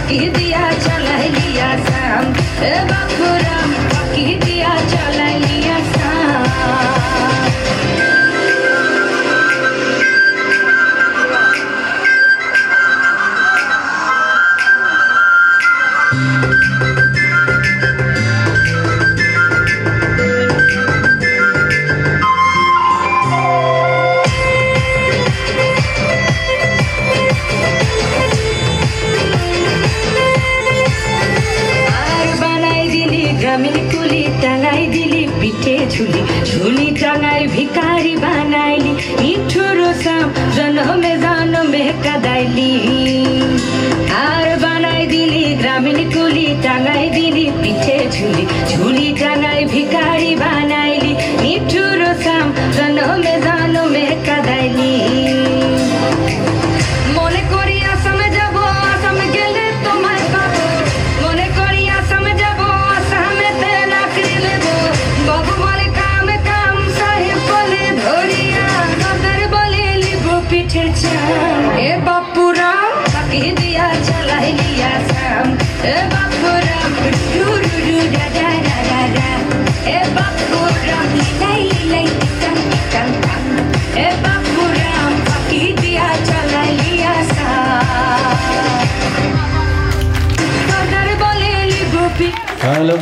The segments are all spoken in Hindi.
फाकी दिया चला लिया शाम बापूराम फाकी दिया चला लिया शाम ग्रामीण कुली टांगाई दिली पिठे झुली झुली टांगाई भिखारी बनाइली मिठो साम जनमे कदाइली आर बनाई दिली ग्रामीण कुली टांगाई दिली पिठे झुली झुली टांगाई भिखारी बनाइली मिठो साम जनमे कदाइली मने करी आसाम जाबो आसाम गेले तोमार पाबो मने करी आसाम जाबो ए बापूराम फाकी दिया चला लिया शाम ए बापूराम डू डू डू डा डा डा डा डा ए बापूराम लाई लाई टम टम टम ए बापूराम फाकी दिया चला लिया शाम कदर बोले लिबो पी हेलो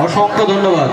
অসংখ্য ধন্যবাদ।